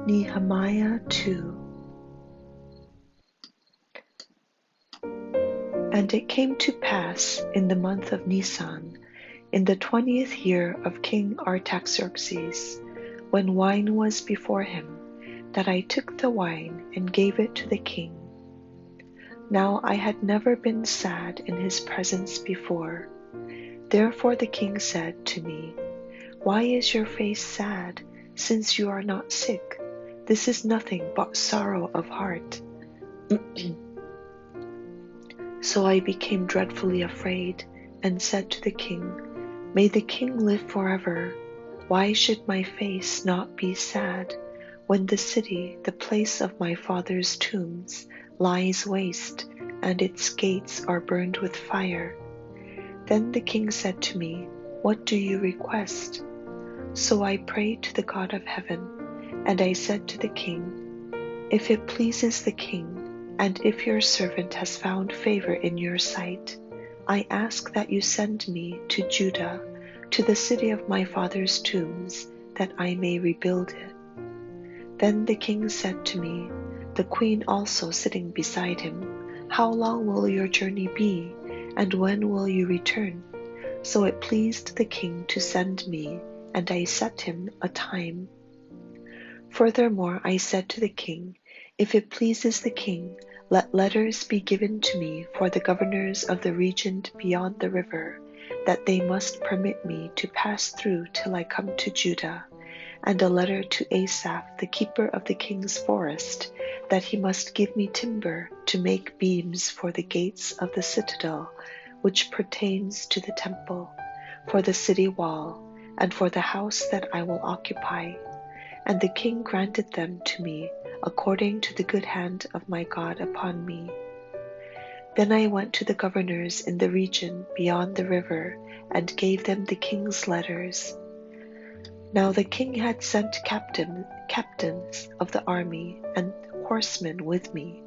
Nehemiah 2. And it came to pass in the month of Nisan, in the 20th year of King Artaxerxes, when wine was before him, that I took the wine and gave it to the king. Now I had never been sad in his presence before. Therefore the king said to me, Why is your face sad, since you are not sick? This is nothing but sorrow of heart. So I became dreadfully afraid, and said to the king, May the king live forever. Why should my face not be sad, when the city, the place of my father's tombs, lies waste, and its gates are burned with fire? Then the king said to me, What do you request? So I prayed to the God of heaven, and I said to the king, If it pleases the king, and if your servant has found favor in your sight, I ask that you send me to Judah, to the city of my father's tombs, that I may rebuild it. Then the king said to me, the queen also sitting beside him, How long will your journey be, and when will you return? So it pleased the king to send me, and I set him a time. Furthermore I said to the king, If it pleases the king, let letters be given to me for the governors of the region beyond the river, that they must permit me to pass through till I come to Judah, and a letter to Asaph, the keeper of the king's forest, that he must give me timber to make beams for the gates of the citadel, which pertains to the temple, for the city wall, and for the house that I will occupy. And the king granted them to me, according to the good hand of my God upon me. Then I went to the governors in the region beyond the river, and gave them the king's letters. Now the king had sent captains of the army and horsemen with me.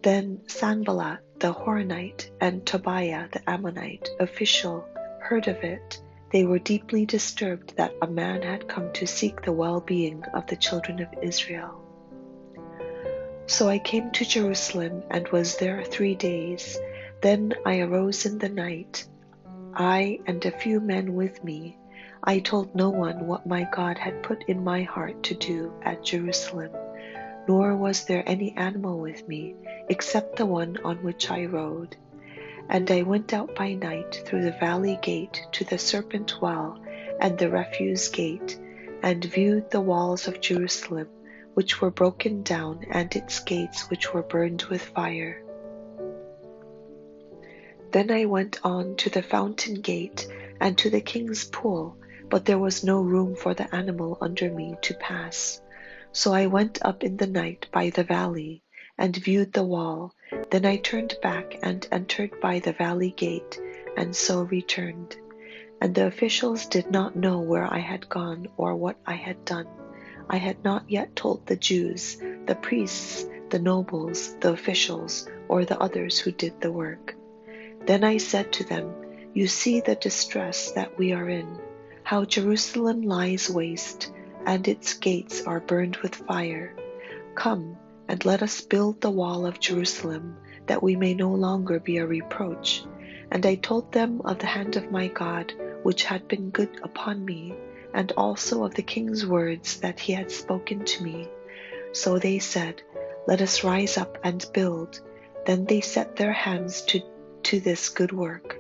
Then Sanballat the Horonite and Tobiah the Ammonite official heard of it. They were deeply disturbed that a man had come to seek the well-being of the children of Israel. So I came to Jerusalem and was there 3 days. Then I arose in the night, I and a few men with me. I told no one what my God had put in my heart to do at Jerusalem, nor was there any animal with me, except the one on which I rode. And I went out by night through the valley gate to the serpent well and the refuse gate, and viewed the walls of Jerusalem, which were broken down, and its gates which were burned with fire. Then I went on to the fountain gate and to the king's pool, but there was no room for the animal under me to pass. So I went up in the night by the valley, and viewed the wall. Then I turned back and entered by the valley gate, and so returned. And the officials did not know where I had gone or what I had done. I had not yet told the Jews, the priests, the nobles, the officials, or the others who did the work. Then I said to them, You see the distress that we are in, how Jerusalem lies waste, and its gates are burned with fire. Come, and let us build the wall of Jerusalem, that we may no longer be a reproach. And I told them of the hand of my God, which had been good upon me, and also of the king's words that he had spoken to me. So they said, Let us rise up and build. Then they set their hands to this good work.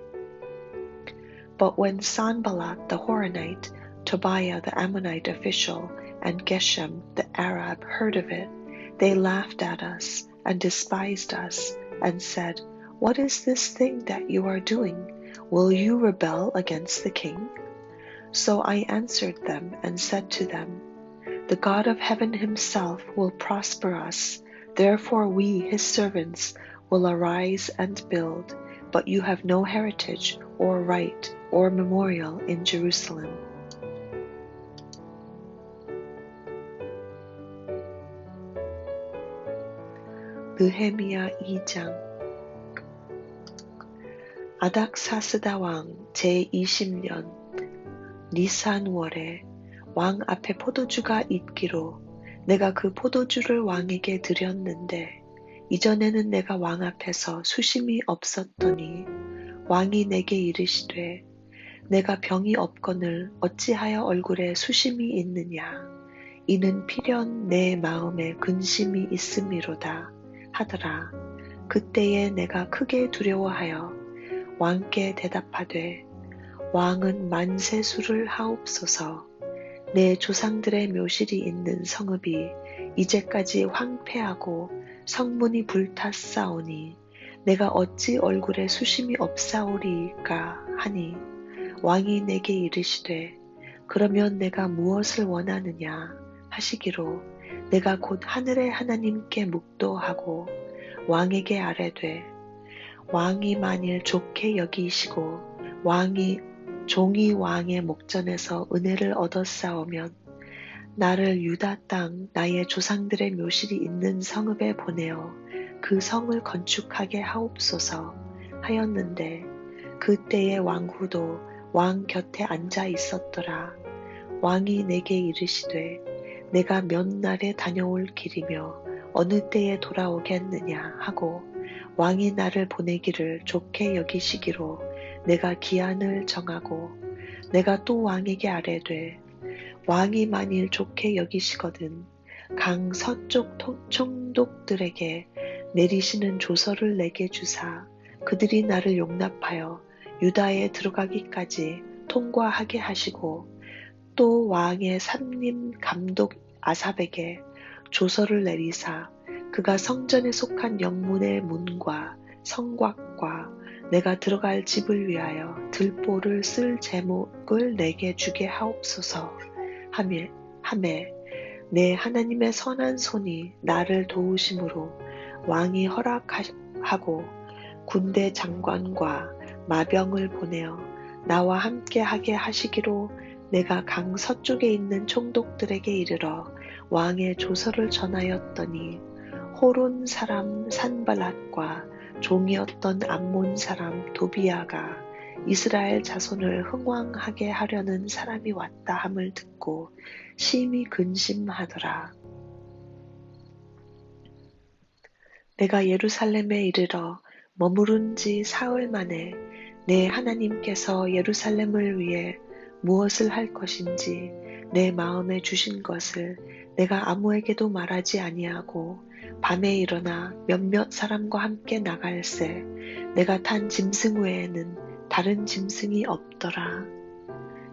But when Sanballat the Horonite, Tobiah the Ammonite official, and Geshem the Arab heard of it, they laughed at us and despised us, and said, What is this thing that you are doing? Will you rebel against the king? So I answered them and said to them, The God of heaven himself will prosper us. Therefore we, his servants, will arise and build. But you have no heritage or right or memorial in Jerusalem. 느헤미야 2장. 아닥사스다 왕 제20년 니산월에 왕 앞에 포도주가 있기로 내가 그 포도주를 왕에게 드렸는데 이전에는 내가 왕 앞에서 수심이 없었더니 왕이 내게 이르시되 내가 병이 없거늘 어찌하여 얼굴에 수심이 있느냐 이는 필연 내 마음에 근심이 있음이로다 하더라. 그때에 내가 크게 두려워하여 왕께 대답하되 왕은 만세수를 하옵소서. 내 조상들의 묘실이 있는 성읍이 이제까지 황폐하고 성문이 불탔사오니 내가 어찌 얼굴에 수심이 없사오리이까 하니 왕이 내게 이르시되 그러면 내가 무엇을 원하느냐 하시기로 내가 곧 하늘의 하나님께 묵도하고 왕에게 아뢰되 왕이 만일 좋게 여기시고 종이 왕의 목전에서 은혜를 얻었사오면 나를 유다 땅 나의 조상들의 묘실이 있는 성읍에 보내어 그 성을 건축하게 하옵소서 하였는데 그때의 왕후도 왕 곁에 앉아 있었더라. 왕이 내게 이르시되 내가 몇 날에 다녀올 길이며 어느 때에 돌아오겠느냐 하고 왕이 나를 보내기를 좋게 여기시기로 내가 기한을 정하고 내가 또 왕에게 아뢰되 왕이 만일 좋게 여기시거든 강 서쪽 총독들에게 내리시는 조서를 내게 주사 그들이 나를 용납하여 유다에 들어가기까지 통과하게 하시고 또 왕의 삼림 감독 아삽에게 조서를 내리사 그가 성전에 속한 영문의 문과 성곽과 내가 들어갈 집을 위하여 들보를 쓸 제목을 내게 주게 하옵소서 하매 내 하나님의 선한 손이 나를 도우심으로 왕이 허락하고 군대 장관과 마병을 보내어 나와 함께 하게 하시기로 내가 강 서쪽에 있는 총독들에게 이르러 왕의 조서를 전하였더니 호론 사람 산발랏과 종이었던 암몬 사람 도비야가 이스라엘 자손을 흥왕하게 하려는 사람이 왔다 함을 듣고 심히 근심하더라. 내가 예루살렘에 이르러 머무른 지 사흘 만에 내 하나님께서 예루살렘을 위해 무엇을 할 것인지 내 마음에 주신 것을 내가 아무에게도 말하지 아니하고 밤에 일어나 몇몇 사람과 함께 나갈새 내가 탄 짐승 외에는 다른 짐승이 없더라.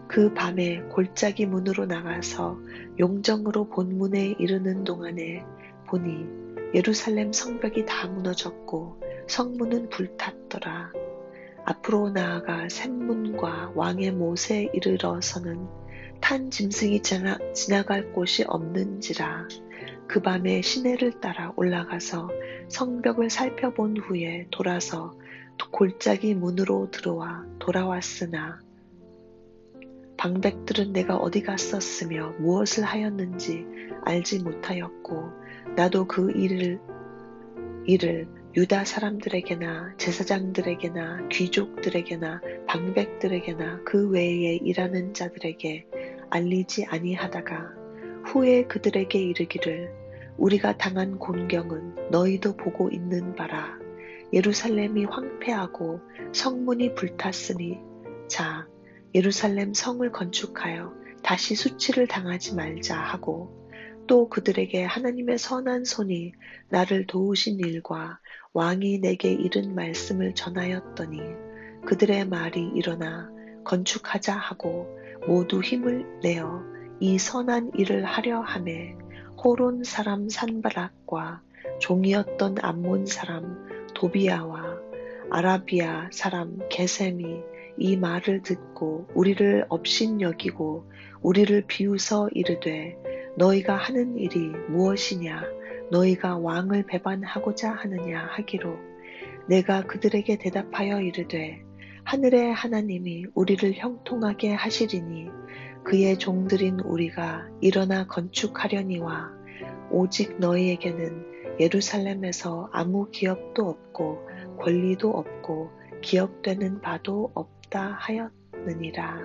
그 밤에 골짜기 문으로 나가서 용정으로 본문에 이르는 동안에 보니 예루살렘 성벽이 다 무너졌고 성문은 불탔더라. 앞으로 나아가 샘문과 왕의 못에 이르러서는 탄 짐승이 지나갈 곳이 없는지라. 그 밤에 시내를 따라 올라가서 성벽을 살펴본 후에 돌아서 골짜기 문으로 들어와 돌아왔으나 방백들은 내가 어디 갔었으며 무엇을 하였는지 알지 못하였고 나도 그 일을 유다 사람들에게나 제사장들에게나 귀족들에게나 방백들에게나 그 외에 일하는 자들에게 알리지 아니하다가 후에 그들에게 이르기를 우리가 당한 곤경은 너희도 보고 있는 바라. 예루살렘이 황폐하고 성문이 불탔으니 자 예루살렘 성을 건축하여 다시 수치를 당하지 말자 하고 또 그들에게 하나님의 선한 손이 나를 도우신 일과 왕이 내게 이른 말씀을 전하였더니 그들의 말이 일어나 건축하자 하고 모두 힘을 내어 이 선한 일을 하려 하매 호론 사람 산발락과 종이었던 암몬 사람 도비야와 아라비아 사람 게셈이 이 말을 듣고 우리를 업신여기고 우리를 비웃어 이르되 너희가 하는 일이 무엇이냐 너희가 왕을 배반하고자 하느냐 하기로 내가 그들에게 대답하여 이르되 하늘의 하나님이 우리를 형통하게 하시리니 그의 종들인 우리가 일어나 건축하려니와 오직 너희에게는 예루살렘에서 아무 기업도 없고 권리도 없고 기억되는 바도 없다 하였느니라.